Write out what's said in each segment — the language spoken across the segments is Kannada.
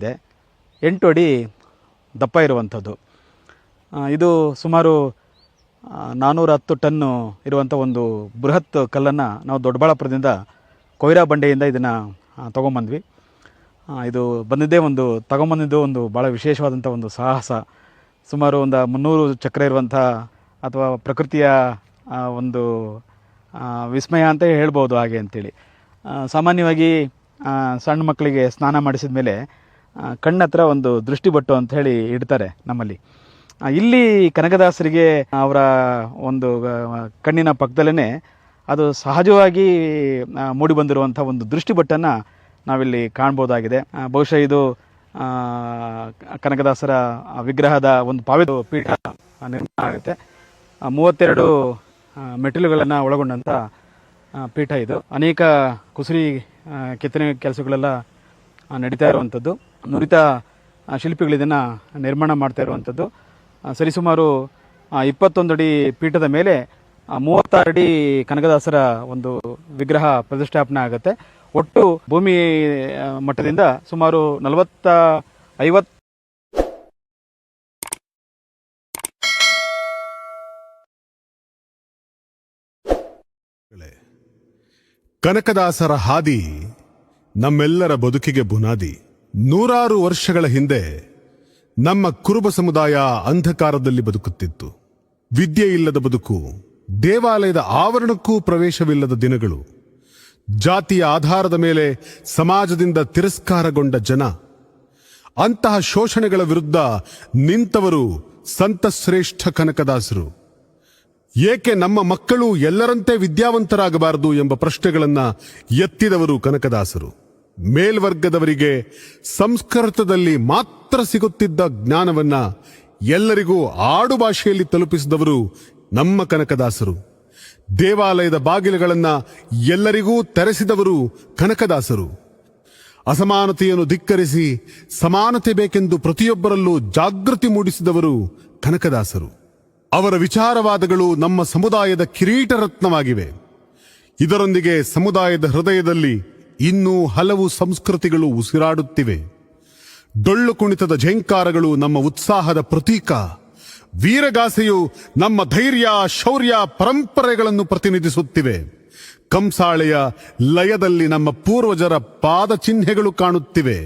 ಇದೆ, 8 ಅಡಿ ದಪ್ಪ ಇರುವಂಥದ್ದು. ಇದು ಸುಮಾರು 410 ಟನ್ನು ಇರುವಂಥ ಒಂದು ಬೃಹತ್ ಕಲ್ಲನ್ನು ನಾವು ದೊಡ್ಡಬಳ್ಳಾಪುರದಿಂದ ಕೊಯ್ರಾ ಬಂಡೆಯಿಂದ ಇದನ್ನು ತೊಗೊಂಬಂದ್ವಿ. ಇದು ತಗೊಂಬಂದಿದ್ದು ಒಂದು ಭಾಳ ವಿಶೇಷವಾದಂಥ ಒಂದು ಸಾಹಸ. ಸುಮಾರು ಒಂದು 300 ಚಕ್ರ ಇರುವಂಥ ಅಥವಾ ಪ್ರಕೃತಿಯ ಒಂದು ವಿಸ್ಮಯ ಅಂತ ಹೇಳ್ಬೋದು ಹಾಗೆ ಅಂತೇಳಿ. ಸಾಮಾನ್ಯವಾಗಿ ಸಣ್ಣ ಮಕ್ಕಳಿಗೆ ಸ್ನಾನ ಮಾಡಿಸಿದ ಮೇಲೆ ಕಣ್ಣತ್ರ ಒಂದು ದೃಷ್ಟಿಬಟ್ಟು ಅಂತ ಹೇಳಿ ಇಡ್ತಾರೆ ನಮ್ಮಲ್ಲಿ. ಇಲ್ಲಿ ಕನಕದಾಸರಿಗೆ ಅವರ ಒಂದು ಕಣ್ಣಿನ ಪಕ್ಕದಲ್ಲೇ ಅದು ಸಹಜವಾಗಿ ಮೂಡಿಬಂದಿರುವಂಥ ಒಂದು ದೃಷ್ಟಿಬಟ್ಟನ್ನು ನಾವಿಲ್ಲಿ ಕಾಣ್ಬೋದಾಗಿದೆ. ಬಹುಶಃ ಇದು ಕನಕದಾಸರ ವಿಗ್ರಹದ ಒಂದು ಪಾವಿತ್ರ ಪೀಠ ನಿರ್ಮಾಣ ಆಗುತ್ತೆ. 32 ಮೆಟ್ಟಿಲುಗಳನ್ನು ಒಳಗೊಂಡಂಥ ಪೀಠ ಇದು. ಅನೇಕ ಕುಸುರಿ ಕೆತ್ತನೆ ಕೆಲಸಗಳೆಲ್ಲ ನಡೀತಾ ಇರುವಂಥದ್ದು. ನುರಿತ ಶಿಲ್ಪಿಗಳು ಇದನ್ನು ನಿರ್ಮಾಣ ಮಾಡ್ತಾ ಇರುವಂಥದ್ದು. ಸರಿಸುಮಾರು 21 ಅಡಿ ಪೀಠದ ಮೇಲೆ 36 ಅಡಿ ಕನಕದಾಸರ ಒಂದು ವಿಗ್ರಹ ಪ್ರತಿಷ್ಠಾಪನೆ ಆಗುತ್ತೆ. ಒಟ್ಟು ಭೂಮಿ ಮಟ್ಟದಿಂದ ಸುಮಾರು 40-50 ಕನಕದಾಸರ ಹಾದಿ ನಮ್ಮೆಲ್ಲರ ಬದುಕಿಗೆ ಬುನಾದಿ. 100 ವರ್ಷಗಳ ಹಿಂದೆ ನಮ್ಮ ಕುರುಬ ಸಮುದಾಯ ಅಂಧಕಾರದಲ್ಲಿ ಬದುಕುತ್ತಿತ್ತು. ವಿದ್ಯೆ ಇಲ್ಲದ ಬದುಕು, ದೇವಾಲಯದ ಆವರಣಕ್ಕೂ ಪ್ರವೇಶವಿಲ್ಲದ ದಿನಗಳು, ಜಾತಿಯ ಆಧಾರದ ಮೇಲೆ ಸಮಾಜದಿಂದ ತಿರಸ್ಕಾರಗೊಂಡ ಜನ. ಅಂತಹ ಶೋಷಣೆಗಳ ವಿರುದ್ಧ ನಿಂತವರು ಸಂತ ಶ್ರೇಷ್ಠ ಕನಕದಾಸರು. ಏಕೆ ನಮ್ಮ ಮಕ್ಕಳು ಎಲ್ಲರಂತೆ ವಿದ್ಯಾವಂತರಾಗಬಾರದು ಎಂಬ ಪ್ರಶ್ನೆಗಳನ್ನ ಎತ್ತಿದವರು ಕನಕದಾಸರು. ಮೇಲ್ವರ್ಗದವರಿಗೆ ಸಂಸ್ಕೃತದಲ್ಲಿ ಮಾತ್ರ ಸಿಗುತ್ತಿದ್ದ ಜ್ಞಾನವನ್ನ ಎಲ್ಲರಿಗೂ ಆಡು ಭಾಷೆಯಲ್ಲಿ ತಲುಪಿಸಿದವರು ನಮ್ಮ ಕನಕದಾಸರು. ದೇವಾಲಯದ ಬಾಗಿಲುಗಳನ್ನ ಎಲ್ಲರಿಗೂ ತೆರೆಸಿದವರು ಕನಕದಾಸರು. ಅಸಮಾನತೆಯನ್ನು ಧಿಕ್ಕರಿಸಿ ಸಮಾನತೆ ಬೇಕೆಂದು ಪ್ರತಿಯೊಬ್ಬರಲ್ಲೂ ಜಾಗೃತಿ ಮೂಡಿಸಿದವರು ಕನಕದಾಸರು. ಅವರ ವಿಚಾರವಾದಗಳು ನಮ್ಮ ಸಮುದಾಯದ ಕಿರೀಟ ರತ್ನವಾಗಿವೆ. ಇದರೊಂದಿಗೆ ಸಮುದಾಯದ ಹೃದಯದಲ್ಲಿ ಇನ್ನೂ ಹಲವು ಸಂಸ್ಕೃತಿಗಳು ಉಸಿರಾಡುತ್ತಿವೆ. ಡೊಳ್ಳು ಕುಣಿತದ ಝೇಂಕಾರಗಳು ನಮ್ಮ ಉತ್ಸಾಹದ ಪ್ರತೀಕ. ವೀರಗಾಸೆಯು ನಮ್ಮ ಧೈರ್ಯ, ಶೌರ್ಯ, ಪರಂಪರೆಗಳನ್ನು ಪ್ರತಿನಿಧಿಸುತ್ತಿವೆ. ಕಂಸಾಳೆಯ ಲಯದಲ್ಲಿ ನಮ್ಮ ಪೂರ್ವಜರ ಪಾದ ಚಿಹ್ನೆಗಳು ಕಾಣುತ್ತಿವೆ.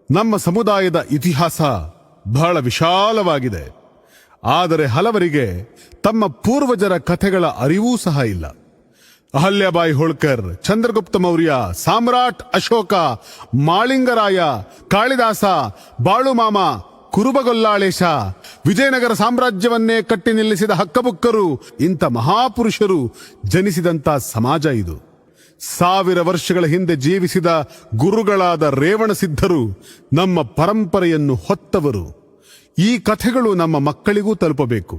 ನಮ್ಮ ಸಮುದಾಯದ ಇತಿಹಾಸ ಬಹಳ ವಿಶಾಲವಾಗಿದೆ. ಆದರೆ ಹಲವರಿಗೆ ತಮ್ಮ ಪೂರ್ವಜರ ಕಥೆಗಳ ಅರಿವೂ ಸಹ ಇಲ್ಲ. ಅಹಲ್ಯಾಬಾಯಿ ಹೋಳ್ಕರ್, ಚಂದ್ರಗುಪ್ತ ಮೌರ್ಯ, ಸಾಮ್ರಾಟ್ ಅಶೋಕ, ಮಾಳಿಂಗರಾಯ, ಕಾಳಿದಾಸ, ಬಾಳುಮಾಮ, ಕುರುಬಗೊಲ್ಲಾಳೇಶ, ವಿಜಯನಗರ ಸಾಮ್ರಾಜ್ಯವನ್ನೇ ಕಟ್ಟಿ ನಿಲ್ಲಿಸಿದ ಹಕ್ಕಬುಕ್ಕರು, ಇಂಥ ಮಹಾಪುರುಷರು ಜನಿಸಿದಂಥ ಸಮಾಜ ಇದು. 1000 ವರ್ಷಗಳ ಹಿಂದೆ ಜೀವಿಸಿದ ಗುರುಗಳಾದ ರೇವಣ ಸಿದ್ಧರು ನಮ್ಮ ಪರಂಪರೆಯನ್ನು ಹೊತ್ತವರು. ಈ ಕಥೆಗಳು ನಮ್ಮ ಮಕ್ಕಳಿಗೂ ತಲುಪಬೇಕು.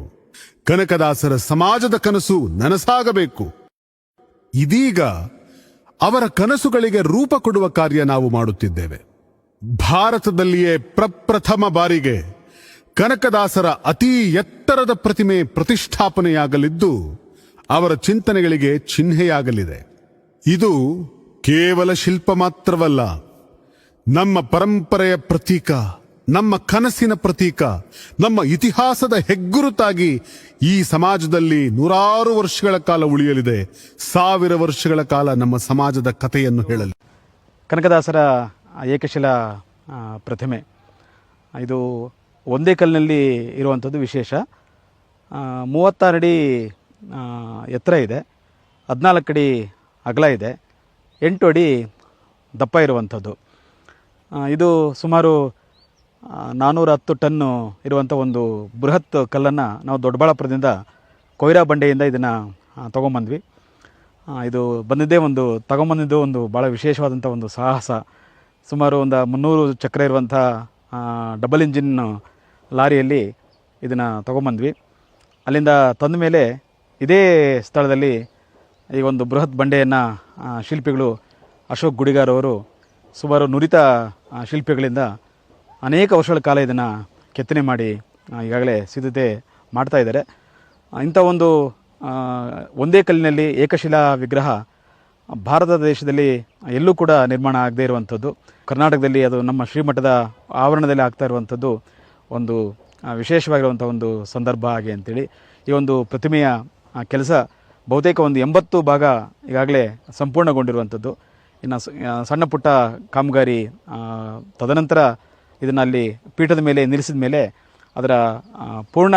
ಕನಕದಾಸರ ಸಮಾಜದ ಕನಸು ನನಸಾಗಬೇಕು. ಇದೀಗ ಅವರ ಕನಸುಗಳಿಗೆ ರೂಪ ಕೊಡುವ ಕಾರ್ಯ ನಾವು ಮಾಡುತ್ತಿದ್ದೇವೆ. ಭಾರತದಲ್ಲಿಯೇ ಪ್ರಪ್ರಥಮ ಬಾರಿಗೆ ಕನಕದಾಸರ ಅತೀ ಎತ್ತರದ ಪ್ರತಿಮೆ ಪ್ರತಿಷ್ಠಾಪನೆಯಾಗಲಿದ್ದು ಅವರ ಚಿಂತನೆಗಳಿಗೆ ಚಿಹ್ನೆಯಾಗಲಿದೆ. ಇದು ಕೇವಲ ಶಿಲ್ಪ ಮಾತ್ರವಲ್ಲ, ನಮ್ಮ ಪರಂಪರೆಯ ಪ್ರತೀಕ, ನಮ್ಮ ಕನಸಿನ ಪ್ರತೀಕ, ನಮ್ಮ ಇತಿಹಾಸದ ಹೆಗ್ಗುರುತಾಗಿ ಈ ಸಮಾಜದಲ್ಲಿ 100 ವರ್ಷಗಳ ಕಾಲ ಉಳಿಯಲಿದೆ. 1000 ವರ್ಷಗಳ ಕಾಲ ನಮ್ಮ ಸಮಾಜದ ಕಥೆಯನ್ನು ಹೇಳಲಿ. ಕನಕದಾಸರ ಏಕಶಿಲಾ ಪ್ರತಿಮೆ ಇದು ಒಂದೇ ಕಲ್ಲಿನಲ್ಲಿ ಇರುವಂಥದ್ದು ವಿಶೇಷ. 36 ಅಡಿ ಎತ್ತರ ಇದೆ, 14 ಅಡಿ ಅಗಲ ಇದೆ, 8 ಅಡಿ ದಪ್ಪ ಇರುವಂಥದ್ದು. ಇದು ಸುಮಾರು 410 ಟನ್ನು ಇರುವಂಥ ಒಂದು ಬೃಹತ್ ಕಲ್ಲನ್ನು ನಾವು ದೊಡ್ಡಬಳ್ಳಾಪುರದಿಂದ ಕೊಯ್ರಾ ಬಂಡೆಯಿಂದ ಇದನ್ನು ತೊಗೊಂಬಂದ್ವಿ. ಇದು ತಗೊಂಬಂದಿದ್ದು ಒಂದು ಭಾಳ ವಿಶೇಷವಾದಂಥ ಒಂದು ಸಾಹಸ. ಸುಮಾರು ಒಂದು 300 ಚಕ್ರ ಇರುವಂಥ ಡಬಲ್ ಇಂಜಿನ್ ಲಾರಿಯಲ್ಲಿ ಇದನ್ನು ತೊಗೊಂಬಂದ್ವಿ. ಅಲ್ಲಿಂದ ತಂದ ಮೇಲೆ ಇದೇ ಸ್ಥಳದಲ್ಲಿ ಈ ಒಂದು ಬೃಹತ್ ಬಂಡೆಯನ್ನು ಶಿಲ್ಪಿಗಳು ಅಶೋಕ್ ಗುಡಿಗಾರ್ ಅವರು ಸುಮಾರು ನುರಿತ ಶಿಲ್ಪಿಗಳಿಂದ ಅನೇಕ ವರ್ಷಗಳ ಕಾಲ ಇದನ್ನು ಕೆತ್ತನೆ ಮಾಡಿ ಈಗಾಗಲೇ ಸಿದ್ಧತೆ ಮಾಡ್ತಾ ಇದ್ದಾರೆ. ಇಂಥ ಒಂದು ಒಂದೇ ಕಲ್ಲಿನಲ್ಲಿ ಏಕಶಿಲಾ ವಿಗ್ರಹ ಭಾರತ ದೇಶದಲ್ಲಿ ಎಲ್ಲೂ ಕೂಡ ನಿರ್ಮಾಣ ಆಗದೇ ಇರುವಂಥದ್ದು. ಕರ್ನಾಟಕದಲ್ಲಿ ಅದು ನಮ್ಮ ಶ್ರೀಮಠದ ಆವರಣದಲ್ಲಿ ಆಗ್ತಾ ಇರುವಂಥದ್ದು ಒಂದು ವಿಶೇಷವಾಗಿರುವಂಥ ಒಂದು ಸಂದರ್ಭ ಹಾಗೆ ಅಂತೇಳಿ ಈ ಒಂದು ಪ್ರತಿಮೆಯ ಕೆಲಸ ಬಹುತೇಕ ಒಂದು 80 ಭಾಗ ಈಗಾಗಲೇ ಸಂಪೂರ್ಣಗೊಂಡಿರುವಂಥದ್ದು. ಇನ್ನು ಸಣ್ಣ ಪುಟ್ಟ ಕಾಮಗಾರಿ ತದನಂತರ ಇದನ್ನು ಅಲ್ಲಿ ಪೀಠದ ಮೇಲೆ ನಿಲ್ಲಿಸಿದ ಮೇಲೆ ಅದರ ಪೂರ್ಣ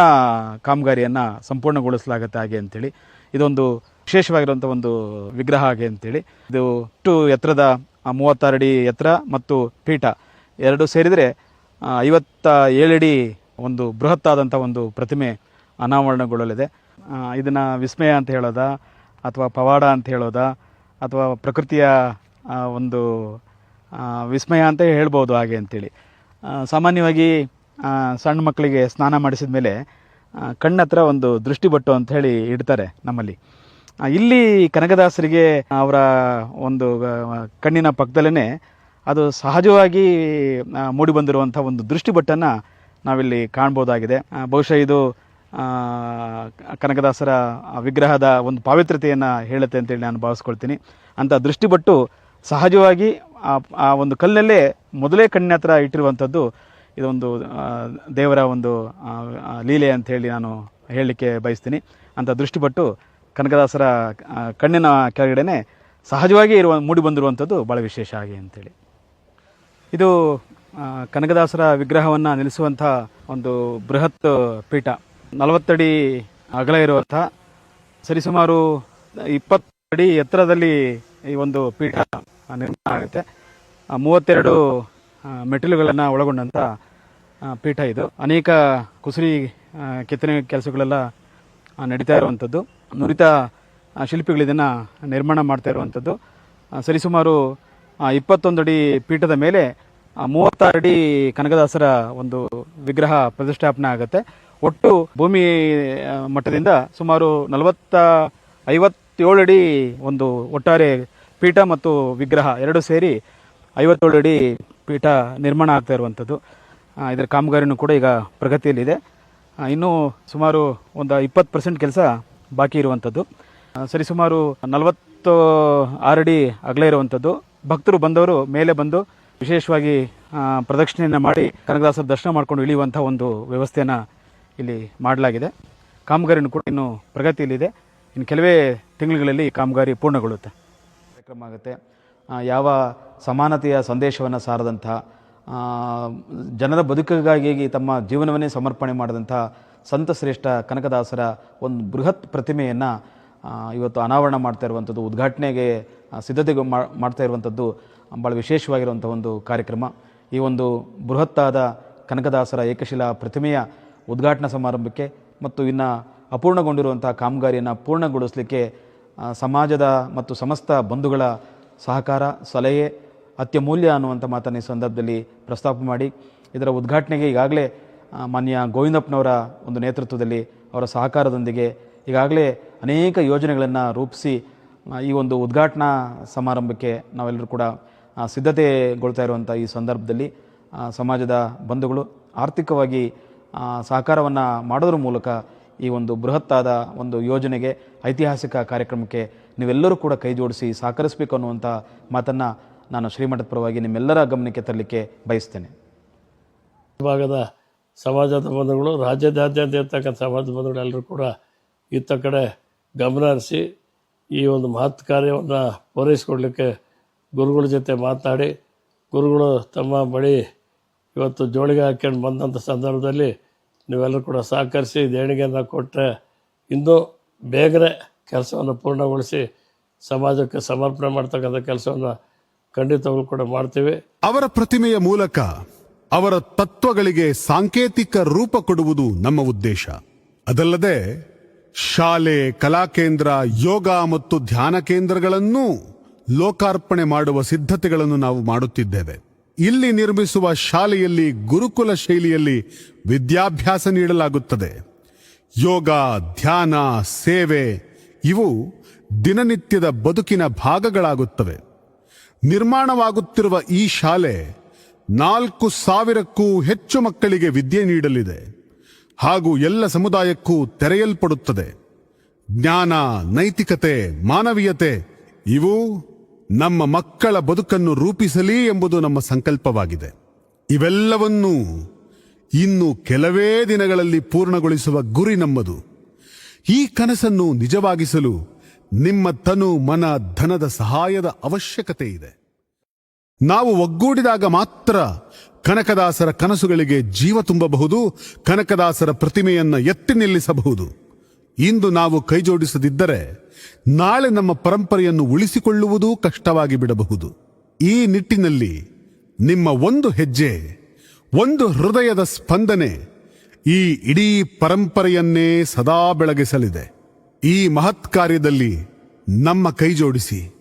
ಕಾಮಗಾರಿಯನ್ನು ಸಂಪೂರ್ಣಗೊಳಿಸಲಾಗುತ್ತೆ ಹಾಗೆ ಅಂತೇಳಿ ಇದೊಂದು ವಿಶೇಷವಾಗಿರುವಂಥ ಒಂದು ವಿಗ್ರಹ ಹಾಗೆ ಅಂತೇಳಿ. ಇದು ಇಷ್ಟು ಎತ್ತರದ 36 ಅಡಿ ಎತ್ತರ ಮತ್ತು ಪೀಠ ಎರಡು ಸೇರಿದರೆ 57 ಅಡಿ ಒಂದು ಬೃಹತ್ತಾದಂಥ ಒಂದು ಪ್ರತಿಮೆ ಅನಾವರಣಗೊಳ್ಳಲಿದೆ. ಇದನ್ನು ವಿಸ್ಮಯ ಅಂತ ಹೇಳೋದಾ ಅಥವಾ ಪವಾಡ ಅಂತ ಹೇಳೋದಾ ಅಥವಾ ಪ್ರಕೃತಿಯ ಒಂದು ವಿಸ್ಮಯ ಅಂತ ಹೇಳ್ಬೋದು ಹಾಗೆ ಅಂತೇಳಿ. ಸಾಮಾನ್ಯವಾಗಿ ಸಣ್ಣ ಮಕ್ಕಳಿಗೆ ಸ್ನಾನ ಮಾಡಿಸಿದ ಮೇಲೆ ಕಣ್ಣತ್ರ ಒಂದು ದೃಷ್ಟಿಬಟ್ಟು ಅಂತ ಹೇಳಿ ಇಡ್ತಾರೆ ನಮ್ಮಲ್ಲಿ. ಇಲ್ಲಿ ಕನಕದಾಸರಿಗೆ ಅವರ ಒಂದು ಕಣ್ಣಿನ ಪಕ್ಕದಲ್ಲೇ ಅದು ಸಹಜವಾಗಿ ಮೂಡಿಬಂದಿರುವಂಥ ಒಂದು ದೃಷ್ಟಿಬಟ್ಟನ್ನು ನಾವಿಲ್ಲಿ ಕಾಣ್ಬೋದಾಗಿದೆ. ಬಹುಶಃ ಇದು ಕನಕದಾಸರ ವಿಗ್ರಹದ ಒಂದು ಪಾವಿತ್ರ್ಯತೆಯನ್ನು ಹೇಳುತ್ತೆ ಅಂತೇಳಿ ನಾನು ಭಾವಿಸ್ಕೊಳ್ತೀನಿ. ಅಂಥ ದೃಷ್ಟಿಬಟ್ಟು ಸಹಜವಾಗಿ ಆ ಒಂದು ಕಲ್ಲಲ್ಲೇ ಮೊದಲೇ ಕಣ್ಣಿನ ಹತ್ರ ಇಟ್ಟಿರುವಂಥದ್ದು ಇದೊಂದು ದೇವರ ಒಂದು ಲೀಲೆ ಅಂತ ಹೇಳಿ ನಾನು ಹೇಳಲಿಕ್ಕೆ ಬಯಸ್ತೀನಿ. ಅಂಥ ದೃಷ್ಟಿಪಟ್ಟು ಕನಕದಾಸರ ಕಣ್ಣಿನ ಕೆಳಗಡೆ ಸಹಜವಾಗಿ ಮೂಡಿ ಬಂದಿರುವಂಥದ್ದು ಭಾಳ ವಿಶೇಷ ಆಗಿ ಅಂತೇಳಿ. ಇದು ಕನಕದಾಸರ ವಿಗ್ರಹವನ್ನು ನಿಲ್ಲಿಸುವಂಥ ಒಂದು ಬೃಹತ್ ಪೀಠ 40 ಅಡಿ ಅಗಲ ಇರುವಂಥ ಸರಿಸುಮಾರು 20 ಅಡಿ ಎತ್ತರದಲ್ಲಿ ಈ ಒಂದು ಪೀಠ ನಿರ್ಮಾಣ ಆಗುತ್ತೆ. 32 ಮೆಟ್ಟಿಲುಗಳನ್ನು ಒಳಗೊಂಡಂಥ ಪೀಠ ಇದು. ಅನೇಕ ಕುಸುರಿ ಕೆತ್ತನೆ ಕೆಲಸಗಳೆಲ್ಲ ನಡೀತಾ ಇರುವಂಥದ್ದು. ನುರಿತ ಶಿಲ್ಪಿಗಳು ಇದನ್ನು ನಿರ್ಮಾಣ ಮಾಡ್ತಾ ಇರುವಂಥದ್ದು. ಸರಿಸುಮಾರು 21 ಅಡಿ ಪೀಠದ ಮೇಲೆ 36 ಅಡಿ ಕನಕದಾಸರ ಒಂದು ವಿಗ್ರಹ ಪ್ರತಿಷ್ಠಾಪನೆ ಆಗುತ್ತೆ. ಒಟ್ಟು ಭೂಮಿ ಮಟ್ಟದಿಂದ ಸುಮಾರು 57 ಅಡಿ ಒಂದು ಒಟ್ಟಾರೆ ಪೀಠ ಮತ್ತು ವಿಗ್ರಹ ಎರಡು ಸೇರಿ 57 ಅಡಿ ಪೀಠ ನಿರ್ಮಾಣ ಆಗ್ತಾ ಇರುವಂಥದ್ದು. ಇದರ ಕಾಮಗಾರಿನೂ ಕೂಡ ಈಗ ಪ್ರಗತಿಯಲ್ಲಿದೆ. ಇನ್ನೂ ಸುಮಾರು ಒಂದು 20% ಕೆಲಸ ಬಾಕಿ ಇರುವಂಥದ್ದು. ಸರಿಸುಮಾರು 46 ಅಡಿ ಅಗಲ ಇರುವಂಥದ್ದು. ಭಕ್ತರು ಬಂದವರು ಮೇಲೆ ಬಂದು ವಿಶೇಷವಾಗಿ ಪ್ರದಕ್ಷಿಣೆಯನ್ನು ಮಾಡಿ ಕನಕದಾಸರ ದರ್ಶನ ಮಾಡಿಕೊಂಡು ಇಳಿಯುವಂಥ ಒಂದು ವ್ಯವಸ್ಥೆಯನ್ನು ಇಲ್ಲಿ ಮಾಡಲಾಗಿದೆ. ಕಾಮಗಾರಿನೂ ಕೂಡ ಇನ್ನೂ ಪ್ರಗತಿಯಲ್ಲಿದೆ. ಇನ್ನು ಕೆಲವೇ ತಿಂಗಳುಗಳಲ್ಲಿ ಕಾಮಗಾರಿ ಪೂರ್ಣಗೊಳ್ಳುತ್ತೆ. ಕಾರ್ಯಕ್ರಮ ಆಗುತ್ತೆ. ಯಾವ ಸಮಾನತೆಯ ಸಂದೇಶವನ್ನು ಸಾರದಂಥ ಜನರ ಬದುಕಿಗಾಗಿ ತಮ್ಮ ಜೀವನವನ್ನೇ ಸಮರ್ಪಣೆ ಮಾಡಿದಂಥ ಸಂತ ಶ್ರೇಷ್ಠ ಕನಕದಾಸರ ಒಂದು ಬೃಹತ್ ಪ್ರತಿಮೆಯನ್ನು ಇವತ್ತು ಅನಾವರಣ ಮಾಡ್ತಾ ಇರುವಂಥದ್ದು, ಉದ್ಘಾಟನೆಗೆ ಸಿದ್ಧತೆ ಮಾಡ್ತಾ ಇರುವಂಥದ್ದು ಭಾಳ ವಿಶೇಷವಾಗಿರುವಂಥ ಒಂದು ಕಾರ್ಯಕ್ರಮ. ಈ ಒಂದು ಬೃಹತ್ತಾದ ಕನಕದಾಸರ ಏಕಶಿಲಾ ಪ್ರತಿಮೆಯ ಉದ್ಘಾಟನಾ ಸಮಾರಂಭಕ್ಕೆ ಮತ್ತು ಇನ್ನು ಅಪೂರ್ಣಗೊಂಡಿರುವಂಥ ಕಾಮಗಾರಿಯನ್ನು ಪೂರ್ಣಗೊಳಿಸಲಿಕ್ಕೆ ಸಮಾಜದ ಮತ್ತು ಸಮಸ್ತ ಬಂಧುಗಳ ಸಹಕಾರ ಸಲಹೆ ಅತ್ಯಮೂಲ್ಯ ಅನ್ನುವಂಥ ಮಾತನ್ನು ಈ ಸಂದರ್ಭದಲ್ಲಿ ಪ್ರಸ್ತಾಪ ಮಾಡಿ ಇದರ ಉದ್ಘಾಟನೆಗೆ ಈಗಾಗಲೇ ಮಾನ್ಯ ಗೋವಿಂದಪ್ಪನವರ ಒಂದು ನೇತೃತ್ವದಲ್ಲಿ ಅವರ ಸಹಕಾರದೊಂದಿಗೆ ಈಗಾಗಲೇ ಅನೇಕ ಯೋಜನೆಗಳನ್ನು ರೂಪಿಸಿ ಈ ಒಂದು ಉದ್ಘಾಟನಾ ಸಮಾರಂಭಕ್ಕೆ ನಾವೆಲ್ಲರೂ ಕೂಡ ಸಿದ್ಧತೆಗೊಳ್ತಾ ಇರುವಂಥ ಈ ಸಂದರ್ಭದಲ್ಲಿ ಸಮಾಜದ ಬಂಧುಗಳು ಆರ್ಥಿಕವಾಗಿ ಸಹಕಾರವನ್ನು ಮಾಡೋದ್ರ ಮೂಲಕ ಈ ಒಂದು ಬೃಹತ್ತಾದ ಒಂದು ಯೋಜನೆಗೆ ಐತಿಹಾಸಿಕ ಕಾರ್ಯಕ್ರಮಕ್ಕೆ ನೀವೆಲ್ಲರೂ ಕೂಡ ಕೈ ಜೋಡಿಸಿ ಸಹಕರಿಸಬೇಕು ಅನ್ನುವಂಥ ಮಾತನ್ನು ನಾನು ಶ್ರೀಮಠದ ಪರವಾಗಿ ನಿಮ್ಮೆಲ್ಲರ ಗಮನಕ್ಕೆ ತರಲಿಕ್ಕೆ ಬಯಸ್ತೇನೆ. ಭಾಗದ ಸಮಾಜದ ಬಂಧುಗಳು, ರಾಜ್ಯದಾದ್ಯಂತ ಇರ್ತಕ್ಕಂಥ ಸಮಾಜದ ಬಂಧುಗಳು ಎಲ್ಲರೂ ಕೂಡ ಇತ್ತ ಕಡೆ ಗಮನ ಹರಿಸಿ ಈ ಒಂದು ಮಹತ್ ಕಾರ್ಯವನ್ನು ಪೂರೈಸಿಕೊಡ್ಲಿಕ್ಕೆ ಗುರುಗಳ ಜೊತೆ ಮಾತನಾಡಿ ಗುರುಗಳು ತಮ್ಮ ಬಳಿ ಇವತ್ತು ಜೋಳಿಗೆ ಹಾಕ್ಕೊಂಡು ಬಂದಂಥ ಸಂದರ್ಭದಲ್ಲಿ ನೀವೆಲ್ಲರೂ ಕೂಡ ಸಹಕರಿಸಿ ದೇಣಿಗೆಯನ್ನು ಕೊಟ್ಟರೆ ಇನ್ನೂ ಬೇಗನೆ ಕೆಲಸವನ್ನು ಪೂರ್ಣಗೊಳಿಸಿ ಸಮಾಜಕ್ಕೆ ಸಮರ್ಪಣೆ ಮಾಡ್ತಕ್ಕಂಥ ಕೆಲಸವನ್ನು ಖಂಡಿತವಾಗ್ಲೂ ಕೂಡ ಮಾಡ್ತೀವಿ. ಅವರ ಪ್ರತಿಮೆಯ ಮೂಲಕ ಅವರ ತತ್ವಗಳಿಗೆ ಸಾಂಕೇತಿಕ ರೂಪ ಕೊಡುವುದು ನಮ್ಮ ಉದ್ದೇಶ. ಅದಲ್ಲದೆ ಶಾಲೆ, ಕಲಾಕೇಂದ್ರ, ಯೋಗ ಮತ್ತು ಧ್ಯಾನ ಕೇಂದ್ರಗಳನ್ನು ಲೋಕಾರ್ಪಣೆ ಮಾಡುವ ಸಿದ್ಧತೆಗಳನ್ನು ನಾವು ಮಾಡುತ್ತಿದ್ದೇವೆ. ಇಲ್ಲಿ ನಿರ್ಮಿಸುವ ಶಾಲೆಯಲ್ಲಿ ಗುರುಕುಲ ಶೈಲಿಯಲ್ಲಿ ವಿದ್ಯಾಭ್ಯಾಸ ನೀಡಲಾಗುತ್ತದೆ. ಯೋಗ, ಧ್ಯಾನ, ಸೇವೆ ಇವು ದಿನನಿತ್ಯದ ಬದುಕಿನ ಭಾಗಗಳಾಗುತ್ತವೆ. ನಿರ್ಮಾಣವಾಗುತ್ತಿರುವ ಈ ಶಾಲೆ 4,000ಕ್ಕೂ ಹೆಚ್ಚು ಮಕ್ಕಳಿಗೆ ವಿದ್ಯೆ ನೀಡಲಿದೆ ಹಾಗೂ ಎಲ್ಲ ಸಮುದಾಯಕ್ಕೂ ತೆರೆಯಲ್ಪಡುತ್ತದೆ. ಜ್ಞಾನ, ನೈತಿಕತೆ, ಮಾನವೀಯತೆ ಇವು ನಮ್ಮ ಮಕ್ಕಳ ಬದುಕನ್ನು ರೂಪಿಸಲಿ ಎಂಬುದು ನಮ್ಮ ಸಂಕಲ್ಪವಾಗಿದೆ. ಇವೆಲ್ಲವನ್ನೂ ಇನ್ನು ಕೆಲವೇ ದಿನಗಳಲ್ಲಿ ಪೂರ್ಣಗೊಳಿಸುವ ಗುರಿ ನಮ್ಮದು. ಈ ಕನಸನ್ನು ನಿಜವಾಗಿಸಲು ನಿಮ್ಮ ತನು ಮನ ಧನದ ಸಹಾಯದ ಅವಶ್ಯಕತೆ ಇದೆ. ನಾವು ಒಗ್ಗೂಡಿದಾಗ ಮಾತ್ರ ಕನಕದಾಸರ ಕನಸುಗಳಿಗೆ ಜೀವ ತುಂಬಬಹುದು, ಕನಕದಾಸರ ಪ್ರತಿಮೆಯನ್ನ ಎತ್ತಿ ನಿಲ್ಲಿಸಬಹುದು. ಇಂದು ನಾವು ಕೈಜೋಡಿಸದಿದ್ದರೆ ನಾಳೆ ನಮ್ಮ ಪರಂಪರೆಯನ್ನು ಉಳಿಸಿಕೊಳ್ಳುವುದೂ ಕಷ್ಟವಾಗಿ ಬಿಡಬಹುದು. ಈ ನಿಟ್ಟಿನಲ್ಲಿ ನಿಮ್ಮ ಒಂದು ಹೆಜ್ಜೆ, ಒಂದು ಹೃದಯದ ಸ್ಪಂದನೆ ಈ ಇಡೀ ಪರಂಪರೆಯನ್ನೇ ಸದಾ ಬೆಳಗಿಸಲಿದೆ. ಈ ಮಹತ್ ಕಾರ್ಯದಲ್ಲಿ ನಮ್ಮ ಕೈಜೋಡಿಸಿ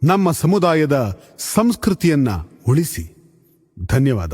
ನಮ್ಮ ಸಮುದಾಯದ ಸಂಸ್ಕೃತಿಯನ್ನ ಉಳಿಸಿ. ಧನ್ಯವಾದ.